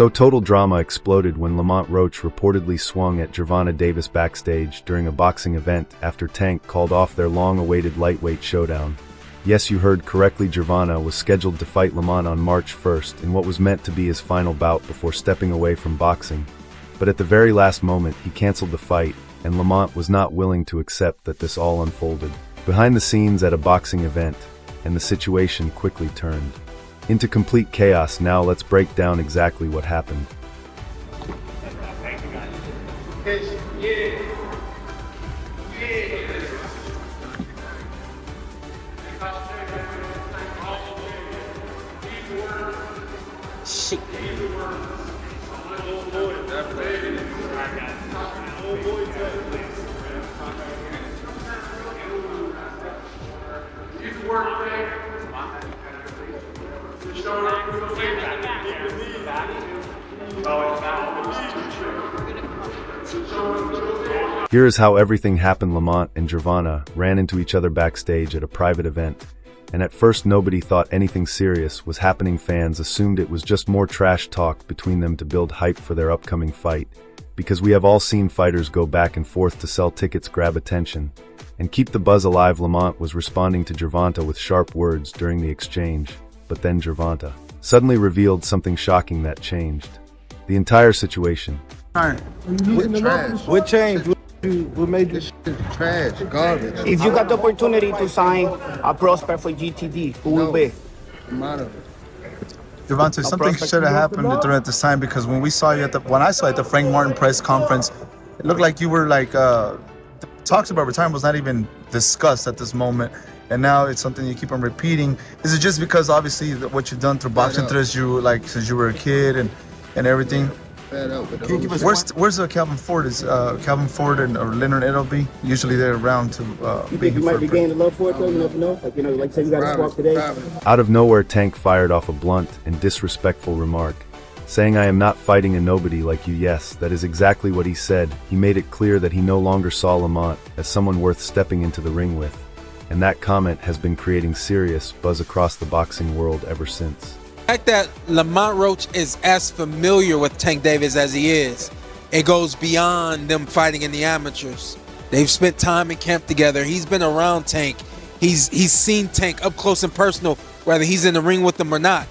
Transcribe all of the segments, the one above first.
So total drama exploded when Lamont Roach reportedly swung at Gervonta Davis backstage during a boxing event after Tank called off their long-awaited lightweight showdown. Yes, you heard correctly, Gervonta was scheduled to fight Lamont on March 1st in what was meant to be his final bout before stepping away from boxing. But at the very last moment, he canceled the fight, and Lamont was not willing to accept that this all unfolded behind the scenes at a boxing event, and the situation quickly turned into complete chaos. Now let's break down exactly what happened. Shit. Here is how everything happened. Lamont and Gervonta ran into each other backstage at a private event, and at first nobody thought anything serious was happening. Fans assumed it was just more trash talk between them to build hype for their upcoming fight, because we have all seen fighters go back and forth to sell tickets, grab attention, and keep the buzz alive. Lamont was responding to Gervonta with sharp words during the exchange, but then Gervonta suddenly revealed something shocking that changed the entire situation. What changed? What made this shit trash, garbage? If you got the opportunity to sign a prospect for GTD, who will be? Gervonta, something should have happened during this time, because when I saw you at the Frank Martin press conference, it looked like you were like talks about retirement was not even discussed at this moment, and now it's something you keep on repeating. Is it just because obviously what you've done through boxing since you were a kid and everything? Where's Calvin Ford? Is Calvin Ford or Leonard Edelby usually they're around to you think you might be gaining love for it though? You never know. Like say you got a swap today. Out of nowhere, Tank fired off a blunt and disrespectful remark, saying, "I am not fighting a nobody like you." Yes, that is exactly what he said. He made it clear that he no longer saw Lamont as someone worth stepping into the ring with, and that comment has been creating serious buzz across the boxing world ever since. The fact that Lamont Roach is as familiar with Tank Davis as he is, it goes beyond them fighting in the amateurs. They've spent time in camp together. He's been around Tank. He's seen Tank up close and personal, whether he's in the ring with them or not.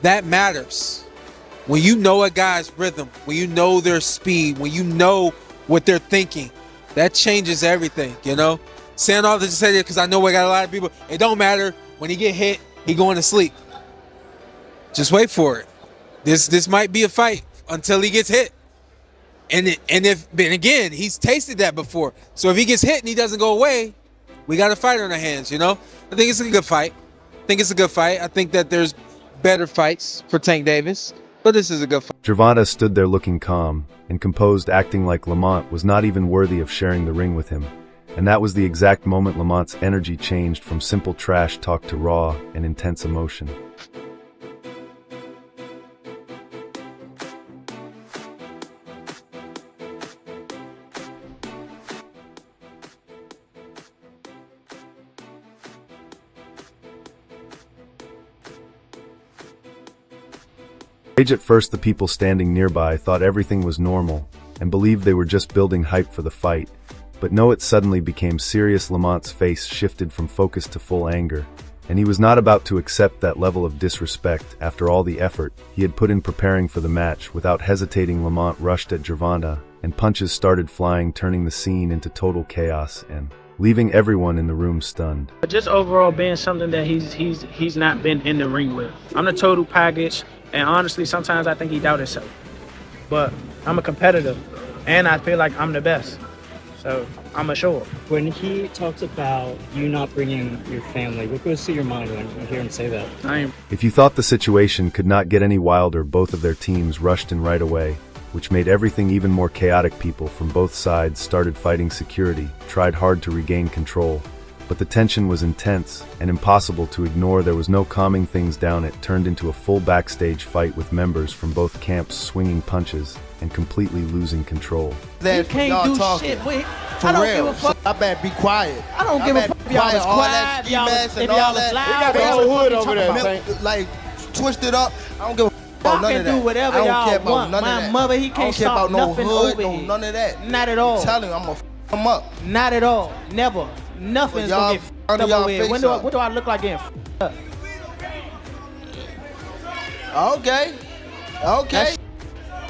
That matters. When you know a guy's rhythm, when you know their speed, when you know what they're thinking, that changes everything, you know? Saying all this to say that because I know we got a lot of people, it don't matter. When he get hit, he going to sleep. Just wait for it. This might be a fight until he gets hit. And again, he's tasted that before. So if he gets hit and he doesn't go away, we got a fight on our hands, you know? I think it's a good fight. I think that there's better fights for Tank Davis, but this is a good fight. Gervonta stood there looking calm and composed, acting like Lamont was not even worthy of sharing the ring with him. And that was the exact moment Lamont's energy changed from simple trash talk to raw and intense emotion. At first, the people standing nearby thought everything was normal and believed they were just building hype for the fight. But no, it suddenly became serious. Lamont's face shifted from focus to full anger, and he was not about to accept that level of disrespect after all the effort he had put in preparing for the match. Without hesitating, Lamont rushed at Gervonta, and punches started flying, turning the scene into total chaos and leaving everyone in the room stunned. Just overall being something that he's not been in the ring with. I'm the total package. And honestly, sometimes I think he doubts himself. But I'm a competitor, and I feel like I'm the best. So I'm a show up. When he talks about you not bringing your family, what goes through your mind when you hear him say that? If you thought the situation could not get any wilder, both of their teams rushed in right away, which made everything even more chaotic. People from both sides started fighting. Security tried hard to regain control, but the tension was intense and impossible to ignore. There was no calming things down. It turned into a full backstage fight with members from both camps swinging punches and completely losing control. You can't do shit. Wait, I don't give a fuck. I better be quiet. I don't give a fuck if y'all was quiet, if y'all was loud. We got the whole hood over there. Like, twist it up. I don't give a fuck. about none can of that. do whatever I don't y'all care about want. none of My that. mother, he I can't don't care stop about no nothing hood, over no here. none of that. Not at all. I'm telling you, I'm gonna him up. Not at all. Never. Nothing's But gonna y'all get under up y'all over here. face What do I look like getting up? Okay. Okay.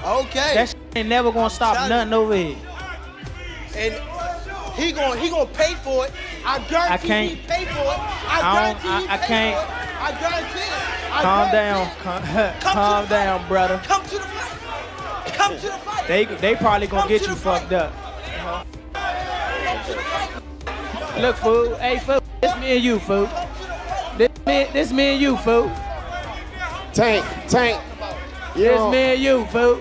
Okay. That ain't never gonna stop nothing over here. And he gonna pay for it. I guarantee can't. he pay for it. I can't. I guarantee it. Calm down. Calm down, brother. Come to the fight. Come to the fight. They probably gonna get you fucked up. Look, fool. Hey, fool. This me and you, fool. This me and you, fool. Tank. This me and you, fool.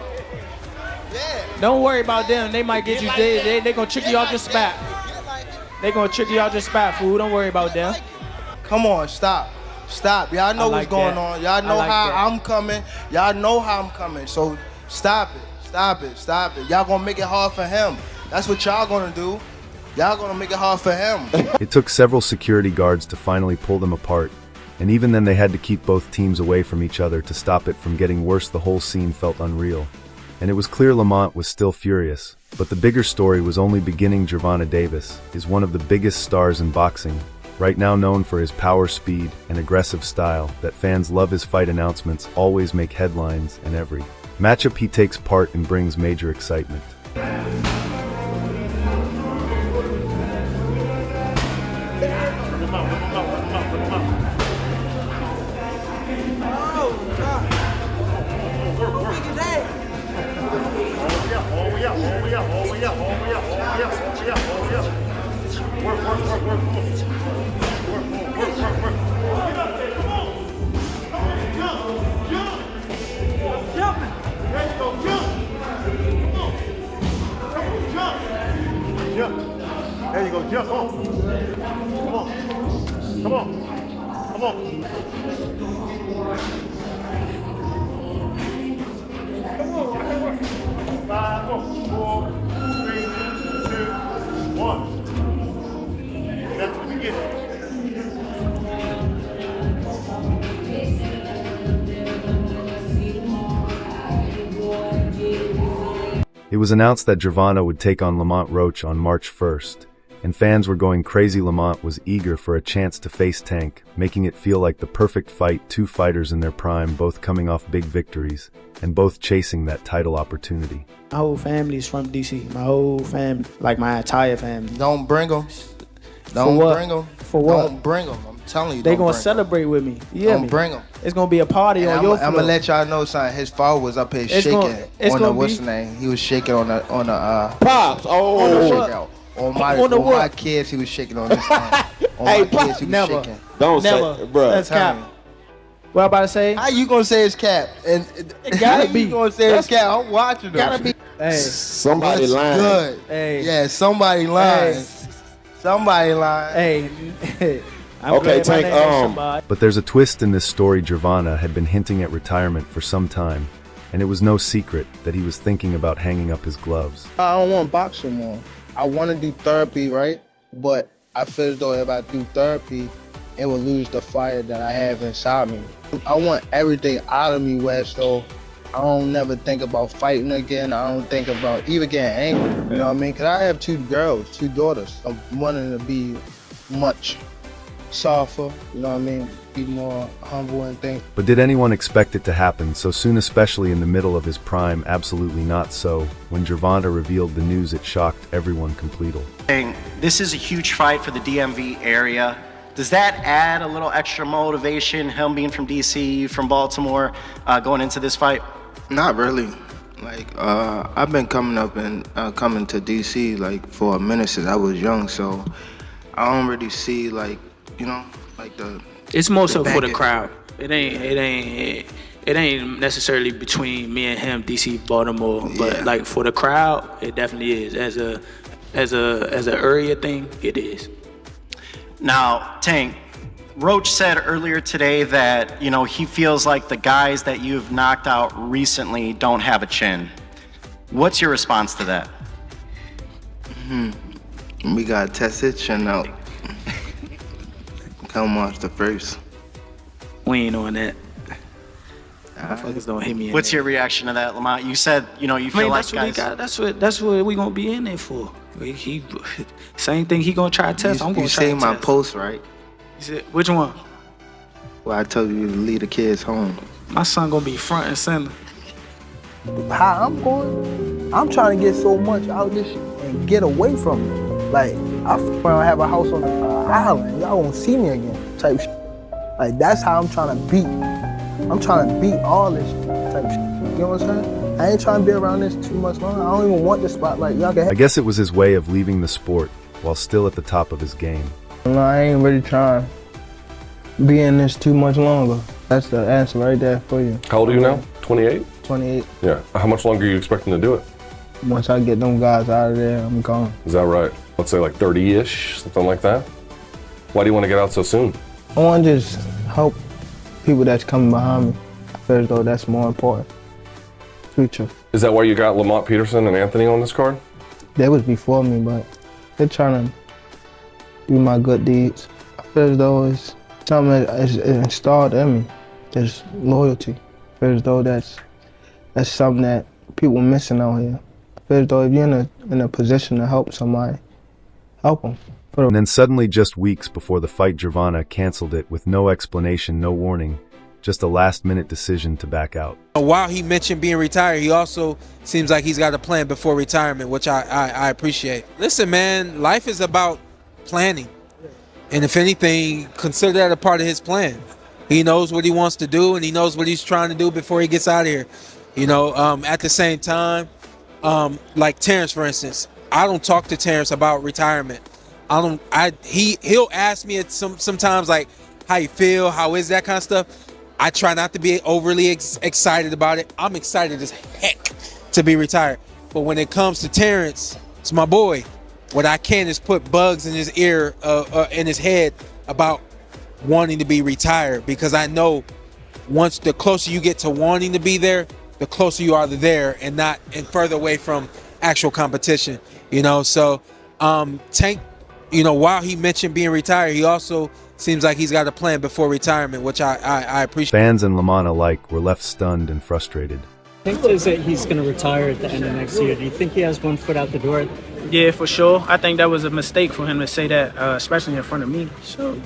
Yeah. Don't worry about them. They might get you. They gonna trick you off your spot. They gonna trick you out your spot, fool. Don't worry about them. Come on, stop. Y'all know what's going on. Y'all know how I'm coming. Y'all know how I'm coming. So stop it. Y'all gonna make it hard for him. That's what y'all gonna do. Y'all gonna make it hard for him. It took several security guards to finally pull them apart, and even then they had to keep both teams away from each other to stop it from getting worse. The whole scene felt unreal, and it was clear Lamont was still furious. But the bigger story was only beginning. Gervonta Davis is one of the biggest stars in boxing, right now known for his power, speed, and aggressive style that fans love. His fight announcements always make headlines, and every matchup he takes part in brings major excitement. There you go, jump on. Come on. 5, 4, 3, 2, 1. That's the beginning. It was announced that Gervonta would take on Lamont Roach on March 1st, and fans were going crazy. Lamont was eager for a chance to face Tank, making it feel like the perfect fight. Two fighters in their prime, both coming off big victories, and both chasing that title opportunity. My whole family's from DC. My whole family, like my entire family. Don't bring them. For what? Bring them. For what? Don't bring them. I'm telling you. They don't gonna bring 'em. celebrate with me. You hear Don't me? bring them. It's gonna be a party on your floor. I'm gonna let y'all know something. His father was up here It's shaking gonna- it's on the gonna what's be- the name? He was shaking on the Pops. Oh. shakeout. On my On the on my what? kids, he was shaking on this thing. On Hey, my kids, he was never. shaking. Don't Never. say, bro. That's Tell cap. me. What I about to say? How you gonna say his cap? And It gotta how be. you gonna say his cap? I'm watching them. Gotta be. Hey. Somebody That's lying. good. Hey. Yeah, somebody lying. Hey. Somebody lying. Hey. I'm Okay, glad my Tank, name is somebody. But there's a twist in this story. Gervonta had been hinting at retirement for some time, and it was no secret that he was thinking about hanging up his gloves. I don't want to box anymore. I want to do therapy, right? But I feel as though if I do therapy, it will lose the fire that I have inside me. I want everything out of me, West, so I don't never think about fighting again. I don't think about even getting angry, you know what I mean? Because I have two daughters. I'm wanting to be much softer, you know what I mean? Be more humble and things. But did anyone expect it to happen so soon, especially in the middle of his prime? Absolutely not so. When Gervonta revealed the news, it shocked everyone completely. This is a huge fight for the DMV area. Does that add a little extra motivation, him being from DC, from Baltimore, going into this fight? Not really. Like, I've been coming up and coming to DC like for a minute since I was young, so I don't really see like, you know, like the. It's more so for the back crowd. It ain't necessarily between me and him, DC, Baltimore, but Yeah. like for the crowd, it definitely is. As a area thing, it is. Now, Tank, Roach said earlier today that, you know, he feels like the guys that you've knocked out recently don't have a chin. What's your response to that? We gotta test his chin out. Come watch the first. We ain't on that. Motherfuckers don't hit me. What's your reaction to that, Lamont? You said, you feel like that's what guys. he got. That's what we gonna be in there for. He same thing. He gonna try to test. I'm gonna try to You seen my test. post, right? You said, which one? Well, I told you to leave the kids home. My son gonna be front and center. How I'm going, I'm trying to get so much out this shit and get away from it. Like, I have a house on an island. Y'all won't see me again, type shit. Like, that's how I'm trying to beat. I'm trying to beat all this shit, type shit. You know what I'm saying? I ain't trying to be around this too much longer. I don't even want the spotlight. Y'all can I guess it was his way of leaving the sport while still at the top of his game. No, I ain't really trying to be in this too much longer. That's the answer right there for you. How old are you now? 28? 28. Yeah. How much longer are you expecting to do it? Once I get them guys out of there, I'm gone. Is that right? Let's say like 30-ish, something like that? Why do you want to get out so soon? I want to just help people that's coming behind me. I feel as though that's more important. Future. Is that why you got Lamont Peterson and Anthony on this card? They was before me, but they're trying to do my good deeds. I feel as though it's something that is installed in me. There's loyalty. I feel as though that's something that people are missing out here. I feel as though if you're in a position to help somebody, help them. And then suddenly, just weeks before the fight, Gervonta canceled it with no explanation, no warning, just a last-minute decision to back out. While he mentioned being retired, he also seems like he's got a plan before retirement, which I appreciate. Listen, man, life is about planning. And if anything, consider that a part of his plan. He knows what he wants to do, and he knows what he's trying to do before he gets out of here. At the same time, like Terrence, for instance, I don't talk to Terrence about retirement. He'll ask me sometimes, like, how you feel, how is that kind of stuff. I try not to be overly excited about it. I'm excited as heck to be retired. But when it comes to Terrence, it's my boy. What I can is put bugs in his ear, in his head about wanting to be retired, because I know once the closer you get to wanting to be there, the closer you are to there and further away from actual competition. So Tank, while he mentioned being retired, he also seems like he's got a plan before retirement, which I appreciate. Fans and Lamont alike were left stunned and frustrated. I think that he's going to retire at the end of next year. Do you think he has one foot out the door? Yeah, for sure. I think that was a mistake for him to say that, especially in front of me. So,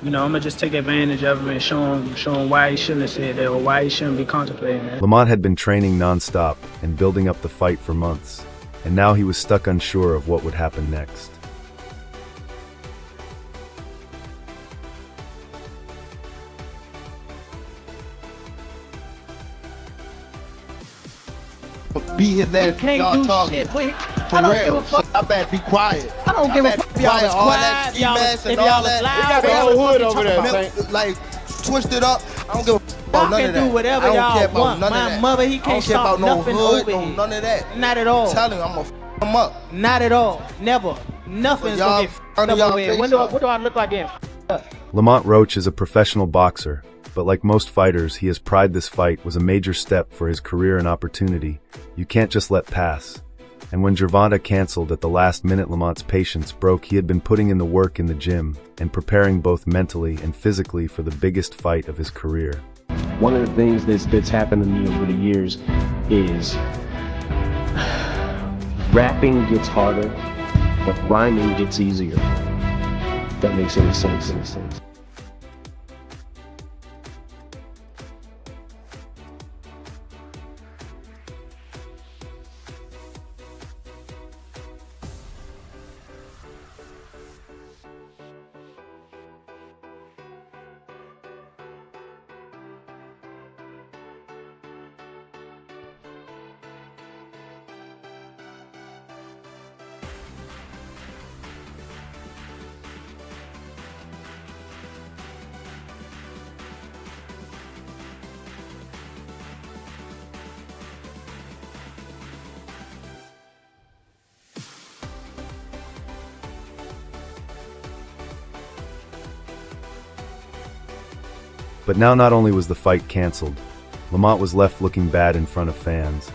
I'm gonna just take advantage of him and show him why he shouldn't have said that, or why he shouldn't be contemplating that. Lamont had been training nonstop and building up the fight for months, and now he was stuck unsure of what would happen next. Be in there. Can't y'all do talking. shit. Wait, For I don't real. give a fuck. I better be quiet. I don't give a fuck if y'all was all that quiet, y'all was- ski if mask and y'all all was that. loud, We got the y'all whole was hood fucking over there. talking Tank. Like, twisted up. I don't give a fuck about Y'all none can of that. do whatever I don't y'all care about want. none My of that. mother, he I don't can't care stop about no nothing hood, over no here. none of that. Not at all. I'm telling you, I'm gonna him up. Not at all. Never. Nothing's Y'all gonna get under f***ed y'all over here. face What do I look like getting f***ed up? Lamont Roach is a professional boxer, but like most fighters, he has pride this fight was a major step for his career and opportunity. You can't just let pass. And when Gervonta canceled at the last minute, Lamont's patience broke. He had been putting in the work in the gym and preparing both mentally and physically for the biggest fight of his career. One of the things that's happened to me over the years is rapping gets harder, but rhyming gets easier. If that makes any sense. But now not only was the fight canceled, Lamont was left looking bad in front of fans,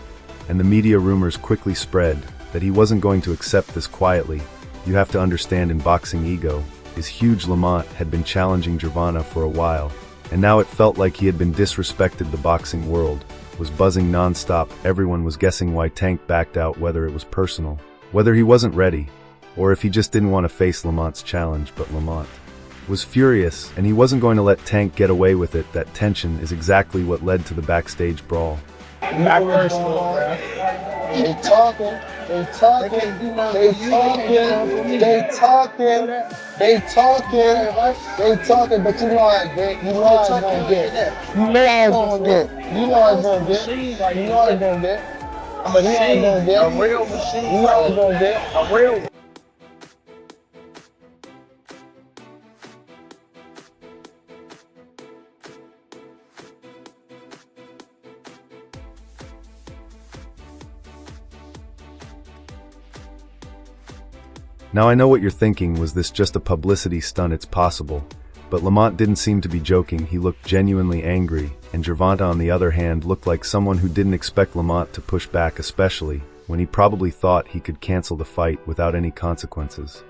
and the media rumors quickly spread that he wasn't going to accept this quietly. You have to understand, in boxing, ego is huge. Lamont had been challenging Gervonta for a while, And now it felt like he had been disrespected. The boxing world was buzzing non-stop. Everyone was guessing why Tank backed out, whether it was personal, whether he wasn't ready, or if he just didn't want to face Lamont's challenge. But Lamont was furious, and he wasn't going to let Tank get away with it. That tension is exactly what led to the backstage brawl. Not personal, bro. They talking, they talking, they talking, they talking, but you know how I get, you know how I gonna get, you know how I gonna get, you know how I gonna get, you know how I gonna get, I'm a machine, a real machine, you know how I gonna get, a real. Now I know what you're thinking, was this just a publicity stunt? It's possible. But Lamont didn't seem to be joking. He looked genuinely angry, and Gervonta on the other hand looked like someone who didn't expect Lamont to push back, especially when he probably thought he could cancel the fight without any consequences.